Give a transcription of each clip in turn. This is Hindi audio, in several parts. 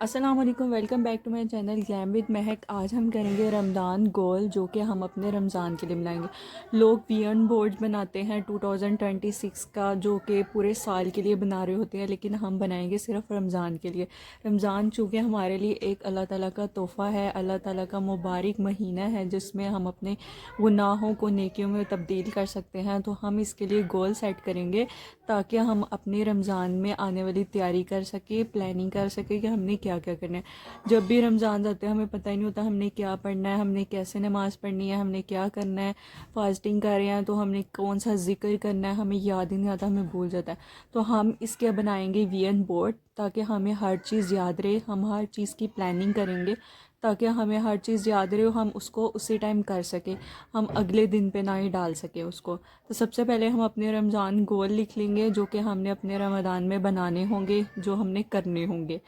अस्सलाम वालेकुम, welcome back to my channel glam with Mahak. आज हम करेंगे रमज़ान गोल जो कि हम अपने रमज़ान के लिए बनाएंगे। लोग विजन बोर्ड बनाते हैं 2026 का जो कि पूरे साल के लिए बना रहे होते हैं, लेकिन हम बनाएंगे सिर्फ रमज़ान के लिए। रमज़ान चूँकि हमारे लिए एक अल्लाह ताला का तोहफ़ा है, अल्लाह ताला का मुबारक महीना है जिसमें हम अपने गुनाहों को नेकियों में तब्दील कर सकते हैं। तो हम इसके लिए गोल सेट करेंगे ताकि हम अपने रमज़ान में आने वाली तैयारी कर सके, प्लानिंग कर सके कि हमने क्या क्या करना है। जब भी रमज़ान आते हैं हमें पता ही नहीं होता हमने क्या पढ़ना है, हमने कैसे नमाज़ पढ़नी है, हमने क्या करना है। फास्टिंग कर रहे हैं तो हमने कौन सा जिक्र करना है, हमें याद ही नहीं आता, हमें भूल जाता है। तो हम इसके बनाएंगे विजन बोर्ड ताकि हमें हर चीज़ याद रहे। हम हर चीज़ की प्लानिंग करेंगे ताकि हमें हर चीज़ याद रहे, हम उसको उसी टाइम कर सके, हम अगले दिन पे ना ही डाल सके उसको। तो सबसे पहले हम अपने रमज़ान गोल लिख लेंगे जो कि हमने अपने रमज़ान में बनाने होंगे, जो हमने करने होंगे।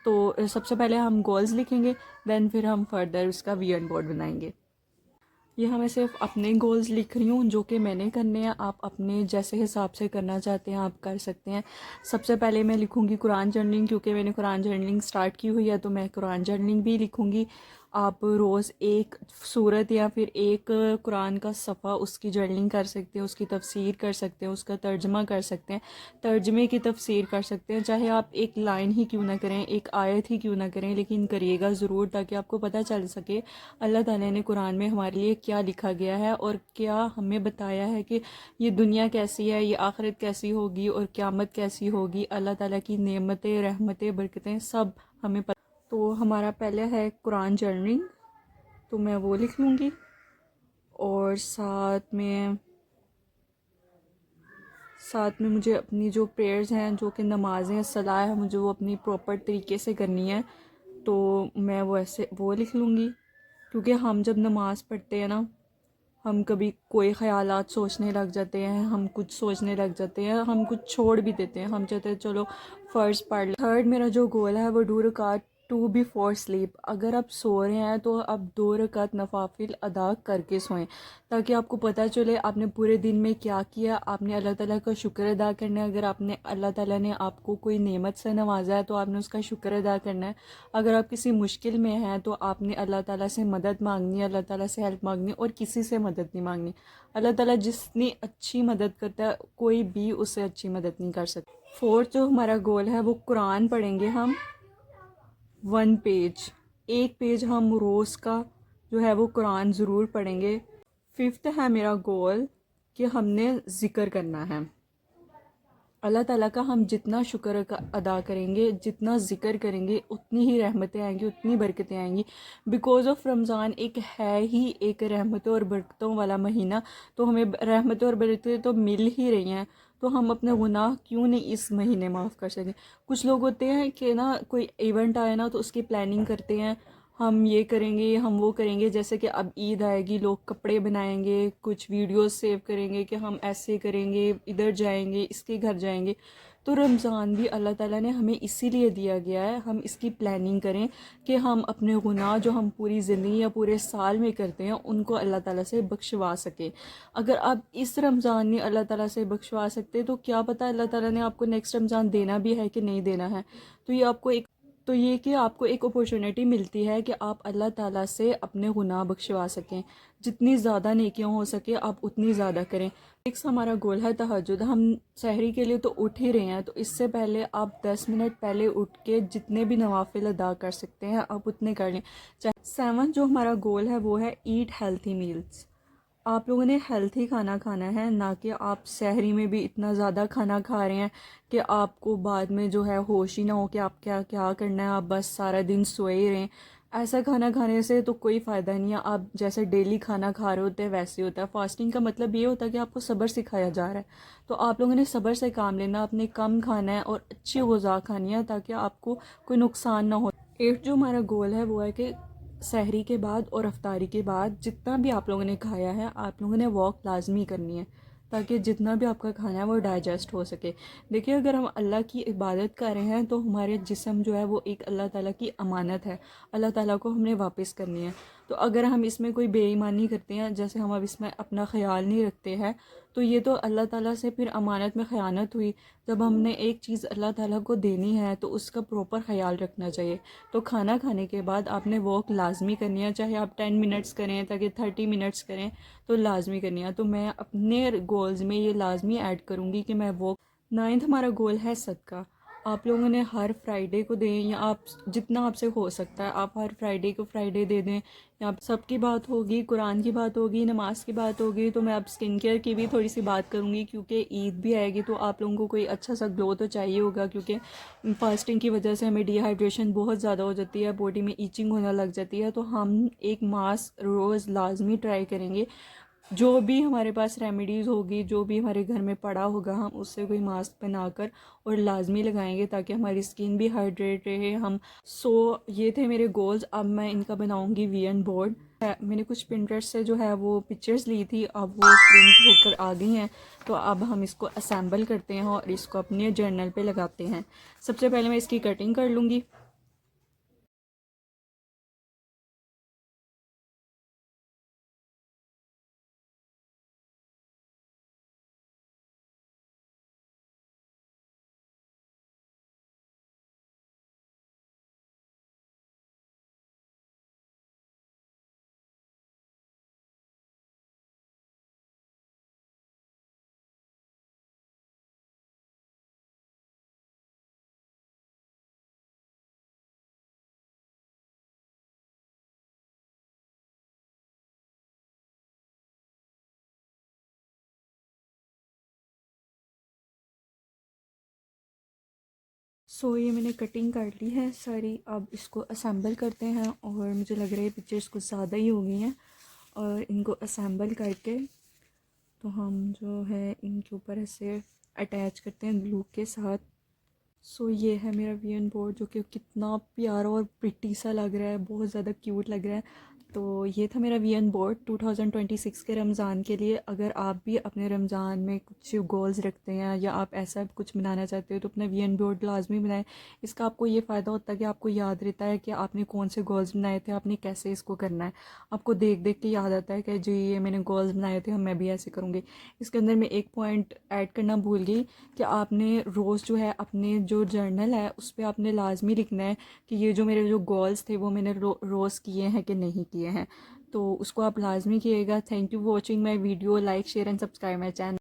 तो सबसे पहले हम गोल्स लिखेंगे, देन फिर हम फर्दर उसका विजन बोर्ड बनाएंगे। ये मैं सिर्फ अपने गोल्स लिख रही हूँ जो कि मैंने करने हैं। आप अपने जैसे हिसाब से करना चाहते हैं आप कर सकते हैं। सबसे पहले मैं लिखूँगी कुरान जर्नलिंग, क्योंकि मैंने कुरान जर्नलिंग स्टार्ट की हुई है तो मैं कुरान जर्नलिंग भी लिखूँगी। आप रोज़ एक सूरत या फिर एक कुरान का सफ़ा उसकी जर्नलिंग कर सकते हैं, उसकी तफसीर कर सकते हैं, उसका तर्जमा कर सकते हैं, तर्जमे की तफसीर कर सकते हैं। चाहे आप एक लाइन ही क्यों ना करें, एक आयत ही क्यों ना करें, लेकिन करिएगा ज़रूर ताकि आपको पता चल सके अल्लाह ताला ने कुरान में हमारे लिए क्या लिखा गया है और क्या हमें बताया है कि ये दुनिया कैसी है, ये आखिरत कैसी होगी और क़यामत कैसी होगी। अल्लाह ताला की नेमतें, रहमतें, बरकतें सब हमें पता। तो हमारा पहले है कुरान जर्नलिंग, तो मैं वो लिख लूँगी। और साथ में मुझे अपनी जो प्रेयर्स हैं, जो कि नमाज़ें सलाह है, मुझे वो अपनी प्रॉपर तरीके से करनी है, तो मैं वो ऐसे वो लिख लूँगी। क्योंकि हम जब नमाज़ पढ़ते हैं ना, हम कभी कोई ख़यालात सोचने लग जाते हैं, हम कुछ सोचने लग जाते हैं, हम कुछ छोड़ भी देते हैं, हम चाहते हैं चलो फ़र्ज़ पढ़ ले। थर्ड मेरा जो गोल है वो 2 रकात टू बिफोर स्लीप। अगर आप सो रहे हैं तो आप 2 रकात नवाफिल अदा करके सोएं ताकि आपको पता चले आपने पूरे दिन में क्या किया। आपने अल्लाह ताला का शुक्र अदा करना है। अगर आपने अल्लाह ताला ने आपको कोई नेमत से नवाजा है तो आपने उसका शुक्र अदा करना है। अगर आप किसी मुश्किल में हैं तो आपने अल्लाह ताला से मदद मांगनी है, अल्लाह ताला से हेल्प मांगनी और किसी से मदद नहीं मांगनी। अल्लाह ताला जितनी अच्छी मदद करता है कोई भी उससे अच्छी मदद नहीं कर सकता। फोर्थ जो हमारा गोल है वो कुरान पढ़ेंगे हम 1 पेज, एक पेज हम रोज़ का जो है वो कुरान ज़रूर पढ़ेंगे। फिफ्थ है मेरा गोल कि हमने ज़िक्र करना है अल्लाह ताला का। हम जितना शुक्र अदा करेंगे, जितना ज़िक्र करेंगे, उतनी ही रहमतें आएंगी, उतनी बरकतें आएंगी। बिकॉज़ ऑफ रमज़ान एक है ही एक रहमतों और बरकतों वाला महीना, तो हमें रहमतें और बरकतें तो मिल ही रही हैं, तो हम अपने गुनाह क्यों नहीं इस महीने माफ़ कर सकें। कुछ लोग होते हैं कि ना कोई इवेंट आए ना तो उसकी प्लानिंग करते हैं, हम ये करेंगे, हम वो करेंगे। जैसे कि अब ईद आएगी, लोग कपड़े बनाएंगे, कुछ वीडियोस सेव करेंगे कि हम ऐसे करेंगे, इधर जाएंगे, इसके घर जाएंगे। तो रमज़ान भी अल्लाह ताला ने हमें इसीलिए दिया गया है, हम इसकी प्लानिंग करें कि हम अपने गुनाह जो हम पूरी ज़िंदगी या पूरे साल में करते हैं उनको अल्लाह ताला से बख्शवा सके। अगर आप इस रमज़ान में अल्लाह ताला से बख्शवा सकते तो क्या पता अल्लाह ताला ने आपको नेक्स्ट रमज़ान देना भी है कि नहीं देना है। तो ये आपको एक तो ये कि आपको एक अपॉर्चुनिटी मिलती है कि आप अल्लाह ताला से अपने गुनाह बख्शवा सकें। जितनी ज़्यादा नेकियां हो सके आप उतनी ज़्यादा करें। नेक्स्ट हमारा गोल है तहज्जुद। हम सहरी के लिए तो उठ ही रहे हैं, तो इससे पहले आप 10 मिनट पहले उठ के जितने भी नवाफिल अदा कर सकते हैं आप उतने कर लें। चाहे 7 जो हमारा गोल है वो है ईट हेल्थी मील्स। आप लोगों ने हेल्थी खाना खाना है, ना कि आप सहरी में भी इतना ज़्यादा खाना खा रहे हैं कि आपको बाद में जो है होश ही ना हो कि आप क्या क्या करना है, आप बस सारा दिन सोए ही रहें। ऐसा खाना खाने से तो कोई फ़ायदा नहीं है। आप जैसे डेली खाना खा रहे होते हैं वैसे होता है। फास्टिंग का मतलब ये होता है कि आपको सब्र सिखाया जा रहा है, तो आप लोगों ने सब्र से काम लेना, आपने कम खाना है और अच्छी ग़िज़ा खानी है ताकि आपको कोई नुकसान ना हो। 8 जो हमारा गोल है वो है कि सहरी के बाद और अफ्तारी के बाद जितना भी आप लोगों ने खाया है आप लोगों ने वॉक लाजमी करनी है ताकि जितना भी आपका खाना है वो डाइजेस्ट हो सके। देखिए अगर हम अल्लाह की इबादत कर रहे हैं तो हमारे जिस्म जो है वो एक अल्लाह ताला की अमानत है, अल्लाह ताला को हमने वापस करनी है। तो अगर हम इसमें कोई बेईमानी करते हैं, जैसे हम अब इसमें अपना ख्याल नहीं रखते हैं, तो ये तो अल्लाह ताला से फिर अमानत में ख़यानत हुई। जब हमने एक चीज़ अल्लाह ताला को देनी है तो उसका प्रॉपर ख्याल रखना चाहिए। तो खाना खाने के बाद आपने वॉक लाजमी करनी है, चाहे आप 10 मिनट्स करें ताकि 30 मिनट्स करें, तो लाजमी करनी है। तो मैं अपने गोल्स में ये लाजमी ऐड करूँगी कि मैं वॉक। नाइन्थ हमारा गोल है सदका। आप लोगों ने हर फ्राइडे को दें, या आप जितना आपसे हो सकता है आप हर फ्राइडे को फ्राइडे दे दें। या सबकी बात होगी, कुरान की बात होगी, नमाज की बात होगी, तो मैं अब स्किन केयर की भी थोड़ी सी बात करूँगी, क्योंकि ईद भी आएगी तो आप लोगों को कोई अच्छा सा ग्लो तो चाहिए होगा। क्योंकि फास्टिंग की वजह से हमें डिहाइड्रेशन बहुत ज़्यादा हो जाती है, बॉडी में ईचिंग होने लग जाती है। तो हम एक मास्क रोज़ लाजमी ट्राई करेंगे। जो भी हमारे पास रेमेडीज़ होगी, जो भी हमारे घर में पड़ा होगा, हम उससे कोई मास्क बनाकर और लाजमी लगाएंगे ताकि हमारी स्किन भी हाइड्रेट रहे। ये थे मेरे गोल्स। अब मैं इनका बनाऊंगी विजन बोर्ड। मैंने कुछ पिंटरेस्ट से जो है वो पिक्चर्स ली थी, अब वो प्रिंट होकर आ गई हैं। तो अब हम इसको असेंबल करते हैं और इसको अपने जर्नल पे लगाते हैं। सबसे पहले मैं इसकी कटिंग कर लूँगी। ये मैंने कटिंग कर ली है सारी। अब इसको असेंबल करते हैं, और मुझे लग रहा है पिक्चर्स कुछ ज़्यादा ही हो गई हैं। और इनको असेंबल करके तो हम जो है इनके ऊपर ऐसे अटैच करते हैं ग्लू के साथ। ये है मेरा विजन बोर्ड, जो कि कितना प्यारा और प्रिटी सा लग रहा है, बहुत ज़्यादा क्यूट लग रहा है। तो ये था मेरा विजन बोर्ड 2026 के रमज़ान के लिए। अगर आप भी अपने रमज़ान में कुछ गोल्स रखते हैं या आप ऐसा कुछ बनाना चाहते हो तो अपना विजन बोर्ड लाजमी बनाएं। इसका आपको ये फ़ायदा होता है कि आपको याद रहता है कि आपने कौन से गोल्स बनाए थे, आपने कैसे इसको करना है। आपको देख देख के याद आता है कि जी ये मैंने गोल्स बनाए थे, हम मैं भी ऐसे करूँगी। इसके अंदर मैं एक पॉइंट ऐड करना भूल गई कि आपने रोज़ जो है अपने जो जर्नल है उस पर आपने लाजमी लिखना है कि ये जो मेरे जो गोल्स थे वो मैंने रोज़ किए हैं कि नहीं किए हैं। तो उसको आप लाजमी किएगा। Thank you for watching my video. Like share and subscribe my channel.